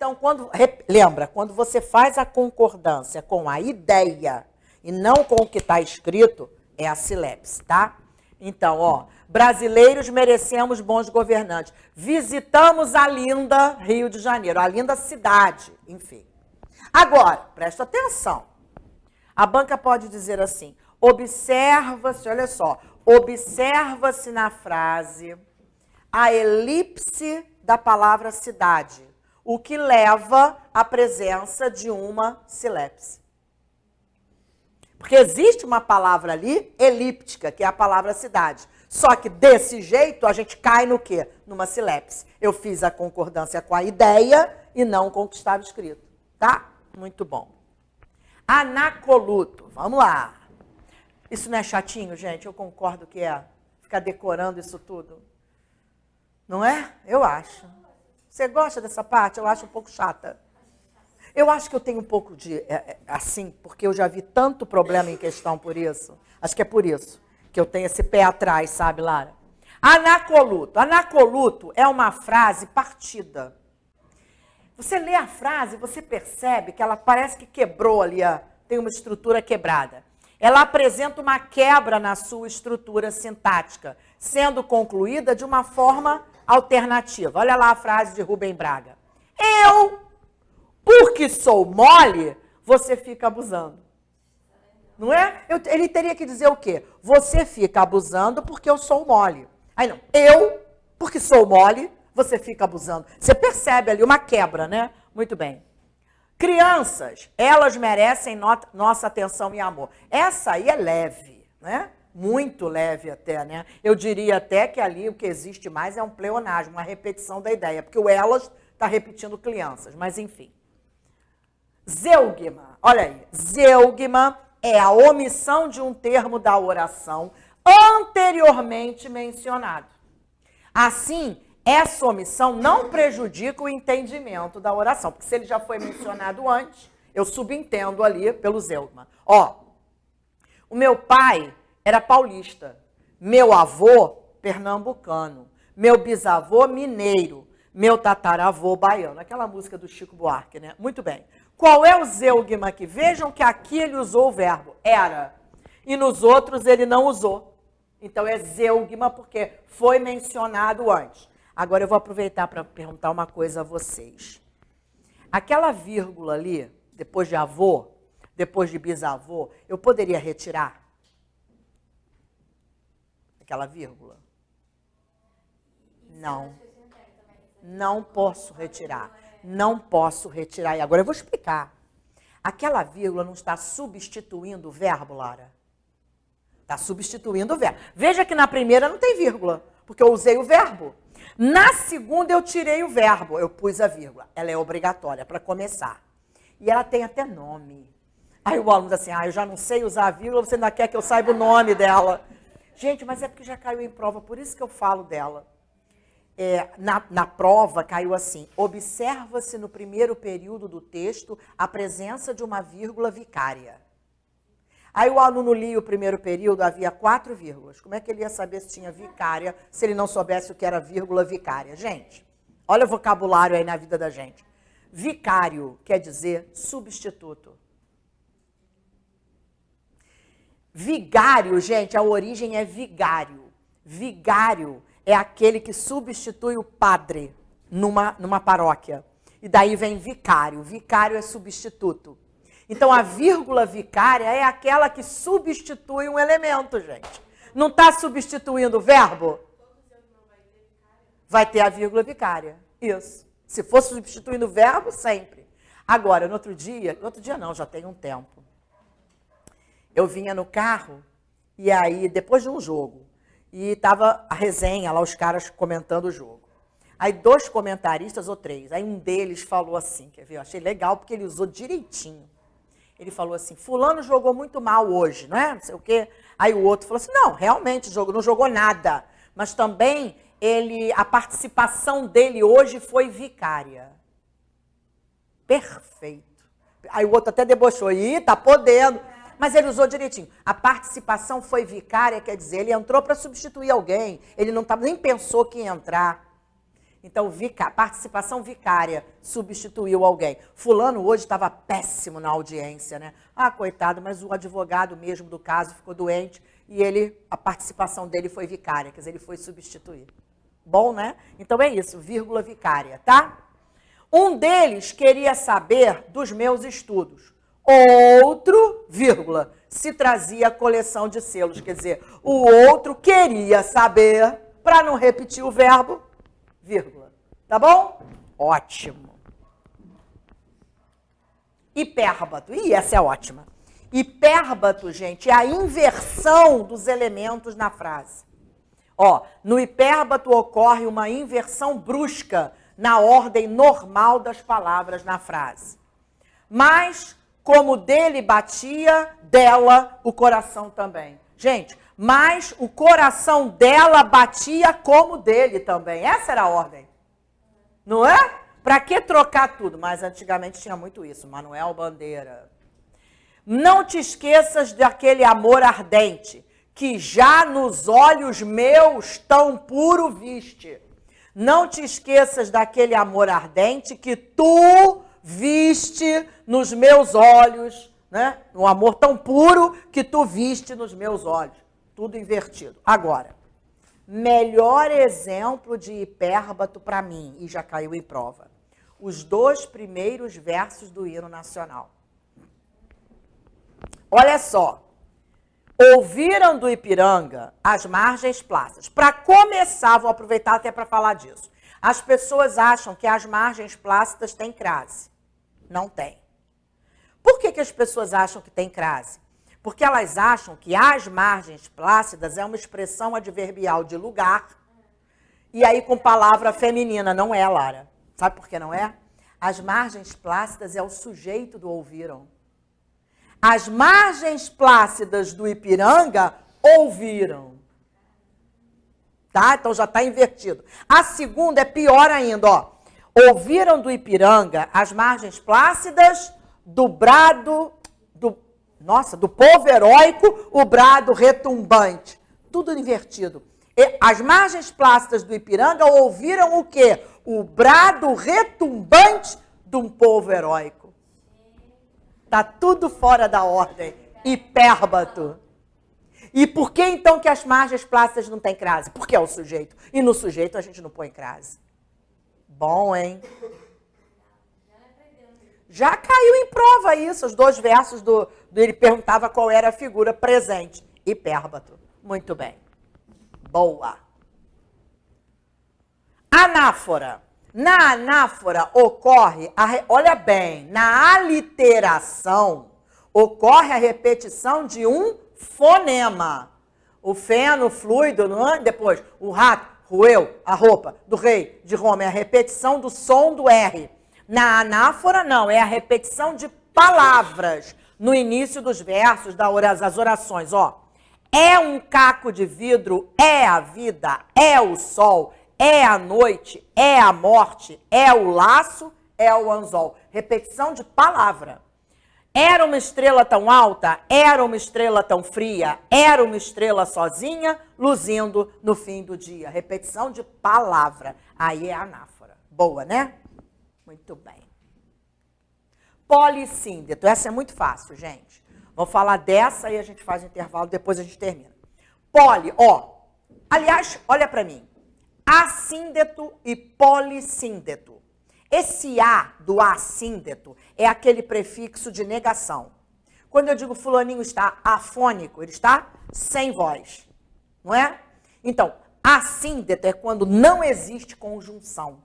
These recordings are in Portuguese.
Então, lembra, quando você faz a concordância com a ideia e não com o que está escrito, é a silepse, tá? Então, ó, brasileiros merecemos bons governantes. Visitamos a linda Rio de Janeiro, a linda cidade, enfim. Agora, presta atenção. A banca pode dizer assim, observa-se, olha só, observa-se na frase a elipse da palavra cidade, o que leva à presença de uma silepse. Porque existe uma palavra ali, elíptica, que é a palavra cidade. Só que desse jeito a gente cai no quê? Numa silepse. Eu fiz a concordância com a ideia e não com o que estava escrito. Tá? Muito bom. Anacoluto. Vamos lá. Isso não é chatinho, gente? Eu concordo que é. Ficar decorando isso tudo. Não é? Eu acho. Você gosta dessa parte? Eu acho um pouco chata. Eu acho que eu tenho um pouco de, assim, porque eu já vi tanto problema em questão por isso. Acho que é por isso que eu tenho esse pé atrás, sabe, Lara? Anacoluto. Anacoluto é uma frase partida. Você lê a frase, você percebe que ela parece que quebrou ali, tem uma estrutura quebrada. Ela apresenta uma quebra na sua estrutura sintática, sendo concluída de uma forma alternativa. Olha lá a frase de Rubem Braga. Porque sou mole, você fica abusando. Não é? Ele teria que dizer o quê? Você fica abusando porque eu sou mole. Aí não, porque sou mole, você fica abusando. Você percebe ali uma quebra, né? Muito bem. Crianças, elas merecem nossa atenção e amor. Essa aí é leve, né? Muito leve até, né? Eu diria até que ali o que existe mais é um pleonasmo, uma repetição da ideia, porque o elas está repetindo crianças, mas enfim. Zeugma, olha aí, zeugma é a omissão de um termo da oração anteriormente mencionado. Assim, essa omissão não prejudica o entendimento da oração, porque se ele já foi mencionado antes, eu subentendo ali pelo zeugma. Ó, o meu pai era paulista, meu avô pernambucano, meu bisavô mineiro, meu tataravô baiano. Aquela música do Chico Buarque, né? Muito bem. Qual é o zeugma aqui? Vejam que aqui ele usou o verbo era, e nos outros ele não usou. Então é zeugma porque foi mencionado antes. Agora eu vou aproveitar para perguntar uma coisa a vocês. Aquela vírgula ali, depois de avô, depois de bisavô, eu poderia retirar? Aquela vírgula? Não. Não posso retirar. Não posso retirar. E agora eu vou explicar. Aquela vírgula não está substituindo o verbo, Lara? Está substituindo o verbo. Veja que na primeira não tem vírgula, porque eu usei o verbo. Na segunda eu tirei o verbo, eu pus a vírgula. Ela é obrigatória para começar. E ela tem até nome. Aí o aluno diz assim, eu já não sei usar a vírgula, você ainda quer que eu saiba o nome dela. Gente, mas é porque já caiu em prova, por isso que eu falo dela. Na prova caiu assim, observa-se no primeiro período do texto a presença de uma vírgula vicária. Aí o aluno lia o primeiro período, havia 4 vírgulas. Como é que ele ia saber se tinha vicária, se ele não soubesse o que era vírgula vicária? Gente, olha o vocabulário aí na vida da gente. Vicário quer dizer substituto. Vigário, gente, a origem é vigário. Vigário é aquele que substitui o padre numa paróquia. E daí vem vicário. Vicário é substituto. Então, a vírgula vicária é aquela que substitui um elemento, gente. Não está substituindo o verbo? Vai ter a vírgula vicária. Isso. Se for substituindo o verbo, sempre. Agora, no outro dia não, já tem um tempo. Eu vinha no carro, e aí, depois de um jogo, e estava a resenha lá, os caras comentando o jogo. Aí 2 comentaristas ou 3, aí um deles falou assim, quer ver? Eu achei legal porque ele usou direitinho. Ele falou assim, fulano jogou muito mal hoje, não é? Não sei o quê. Aí o outro falou assim, não, realmente não jogou nada. Mas também a participação dele hoje foi vicária. Perfeito. Aí o outro até debochou, tá podendo. Mas ele usou direitinho. A participação foi vicária, quer dizer, ele entrou para substituir alguém. Ele não nem pensou que ia entrar. Então, participação vicária substituiu alguém. Fulano hoje estava péssimo na audiência, né? Ah, coitado, mas o advogado mesmo do caso ficou doente e a participação dele foi vicária, quer dizer, ele foi substituir. Bom, né? Então é isso, vírgula vicária, tá? Um deles queria saber dos meus estudos. Outro, vírgula, se trazia a coleção de selos. Quer dizer, o outro queria saber, para não repetir o verbo, vírgula. Tá bom? Ótimo. Hipérbato. Ih, essa é ótima. Hipérbato, gente, é a inversão dos elementos na frase. Ó, no hipérbato ocorre uma inversão brusca na ordem normal das palavras na frase. Mas, como dele batia, dela o coração também. Gente, mas o coração dela batia como dele também. Essa era a ordem. Não é? Para que trocar tudo? Mas antigamente tinha muito isso. Manuel Bandeira. Não te esqueças daquele amor ardente, que já nos olhos meus tão puro viste. Não te esqueças daquele amor ardente que tu viste nos meus olhos, né? Um amor tão puro que tu viste nos meus olhos. Tudo invertido. Agora, melhor exemplo de hipérbato para mim, e já caiu em prova. Os 2 primeiros versos do hino nacional. Olha só. Ouviram do Ipiranga as margens plácidas. Para começar, vou aproveitar até para falar disso. As pessoas acham que as margens plácidas têm crase. Não tem. Por que as pessoas acham que tem crase? Porque elas acham que as margens plácidas é uma expressão adverbial de lugar e aí com palavra feminina. Não é, Lara. Sabe por que não é? As margens plácidas é o sujeito do ouviram. As margens plácidas do Ipiranga ouviram. Tá? Então já está invertido. A segunda é pior ainda, ó. Ouviram do Ipiranga as margens plácidas do brado, do povo heróico, o brado retumbante. Tudo invertido. E as margens plácidas do Ipiranga ouviram o quê? O brado retumbante de um povo heróico. Está tudo fora da ordem. Hipérbato. E por que então que as margens plácidas não têm crase? Porque é o sujeito. E no sujeito a gente não põe crase. Bom, hein? Já caiu em prova isso. Os 2 versos ele perguntava qual era a figura presente. Hipérbato. Muito bem. Boa. Anáfora. Na anáfora ocorre, olha bem, na aliteração ocorre a repetição de um fonema. O feno, o fluido, depois o rato, roeu, a roupa do rei de Roma. É a repetição do som do R. Na anáfora, não, é a repetição de palavras no início dos versos, das orações. Ó, é um caco de vidro, é a vida, é o sol, é a noite, é a morte, é o laço, é o anzol. Repetição de palavra. Era uma estrela tão alta, era uma estrela tão fria, era uma estrela sozinha, luzindo no fim do dia. Repetição de palavra. Aí é anáfora. Boa, né? Muito bem. Polissíndeto. Essa é muito fácil, gente. Vamos falar dessa e a gente faz o intervalo, depois a gente termina. Poli, ó. Aliás, olha para mim. Assíndeto e polissíndeto. Esse A do assíndeto é aquele prefixo de negação. Quando eu digo fulaninho está afônico, ele está sem voz, não é? Então, assíndeto é quando não existe conjunção.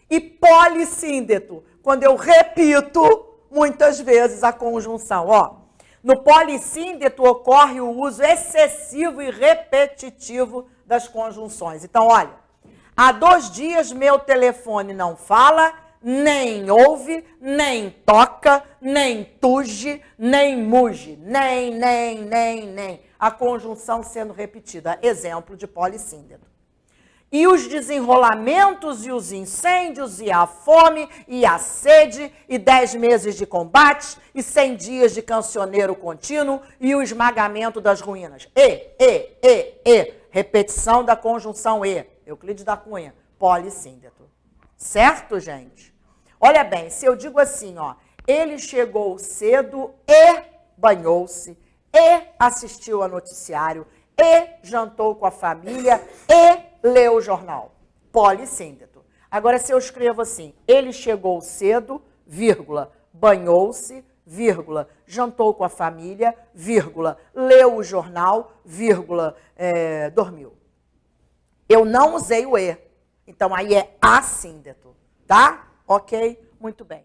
E polissíndeto, quando eu repito muitas vezes a conjunção. Ó, no polissíndeto ocorre o uso excessivo e repetitivo das conjunções. Então, olha. Há 2 dias meu telefone não fala, nem ouve, nem toca, nem tuge, nem muge. Nem. A conjunção sendo repetida. Exemplo de polissíndeto. E os desenrolamentos e os incêndios e a fome e a sede e 10 meses de combates e 100 dias de cancioneiro contínuo e o esmagamento das ruínas. Repetição da conjunção E. Euclides da Cunha, polissíndeto. Certo, gente? Olha bem, se eu digo assim, ó, ele chegou cedo e banhou-se, e assistiu ao noticiário, e jantou com a família, e leu o jornal. Polissíndeto. Agora, se eu escrevo assim, ele chegou cedo, vírgula, banhou-se, vírgula, jantou com a família, vírgula, leu o jornal, vírgula, dormiu. Eu não usei o e. Então, aí é assíndeto, tá? Ok? Muito bem.